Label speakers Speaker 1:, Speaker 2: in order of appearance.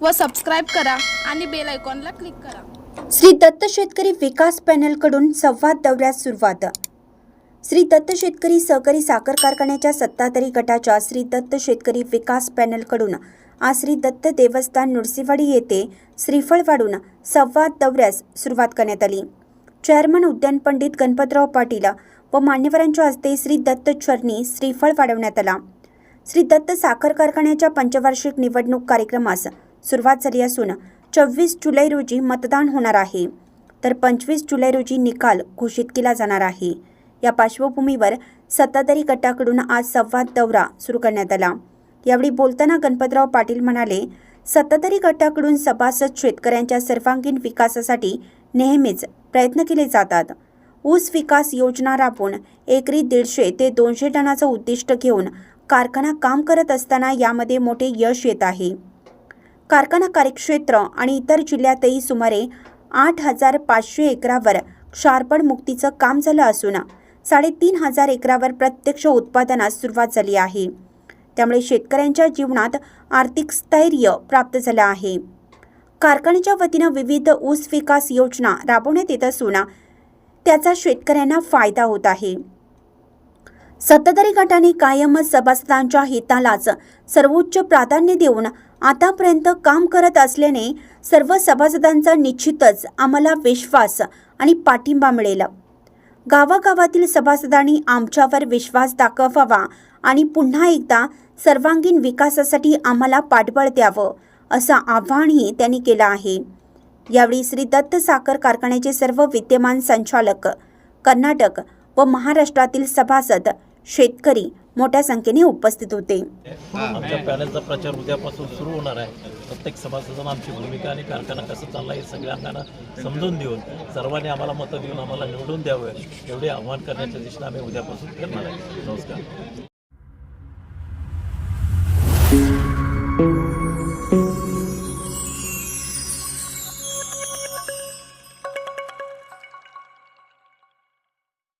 Speaker 1: व सबस्क्राईब करा आणि बेल आयकॉनला क्लिक करा।
Speaker 2: श्री दत्त शेतकरी विकास पॅनलकडून संवाद दौऱ्यास सुरुवात। श्री दत्त शेतकरी सहकारी साखर कारखान्याच्या सत्ताधारी गटाच्या श्री दत्त शेतकरी विकास पॅनलकडून आज श्री दत्त देवस्थान नृसिंहवाडी येथे श्रीफळ वाढून संवाद दौऱ्यास सुरुवात करण्यात आली। चेअरमन उद्यान पंडित गणपतराव पाटील व मान्यवरांच्या हस्ते श्री दत्त चरणी श्रीफळ वाढवण्यात आला। श्री दत्त साखर कारखान्याच्या पंचवार्षिक निवडणूक कार्यक्रमास सुरुवात झाली असून 24 जुलै रोजी मतदान होणार आहे, तर 25 जुलै रोजी निकाल घोषित केला जाणार आहे। या पार्श्वभूमीवर सत्ताधारी गटाकडून आज संवाद दौरा सुरू करण्यात आला। यावेळी बोलताना गणपतराव पाटील म्हणाले, सत्ताधारी गटाकडून सभासद शेतकऱ्यांच्या सर्वांगीण विकासासाठी नेहमीच प्रयत्न केले जातात। ऊस विकास योजना राबवून एकरी 150 ते 200 टनाचं उद्दिष्ट घेऊन कारखाना काम करत असताना यामध्ये मोठे यश येत आहे। कारखाना कार्यक्षेत्र आणि इतर जिल्ह्यातही सुमारे 8500 एकरावर क्षारपण मुक्तीचं काम झालं असून 3500 एकरावर प्रत्यक्ष उत्पादनास सुरुवात झाली आहे। त्यामुळे शेतकऱ्यांच्या जीवनात आर्थिक स्थैर्य प्राप्त झालं आहे। कारखान्याच्या वतीनं विविध ऊस विकास योजना राबवण्यात येत असून त्याचा शेतकऱ्यांना फायदा होत आहे। सत्ताधारी गटाने कायमच सभासदांच्या हितालाच सर्वोच्च प्राधान्य देऊन आतापर्यंत काम करत असल्याने सर्व सभासदांचा निश्चितच आम्हाला विश्वास आणि पाठिंबा मिळेल। गावागावातील सभासदांनी आमच्यावर विश्वास दाखवावा आणि पुन्हा एकदा सर्वांगीण विकासासाठी आम्हाला पाठबळ द्यावं असं आवाहनही त्यांनी केलं आहे। यावेळी श्री दत्त साखर कारखान्याचे सर्व विद्यमान संचालक, कर्नाटक व महाराष्ट्रातील सभासद, शेतकरी मोठ्या संख्येने उपस्थित होते।
Speaker 3: आमच्या पॅनलचा प्रचार उद्यापासून सुरू होणार आहे। प्रत्येक सभासदांना आमची भूमिका आणि कारखाना कसं चालला हे सगळ्यांना समजून देऊन सर्वांनी आम्हाला मतं देऊन आम्हाला निवडून द्यावं एवढे आव्हान करण्याच्या दिशेने आम्ही उद्यापासून करणार आहे। नमस्कार।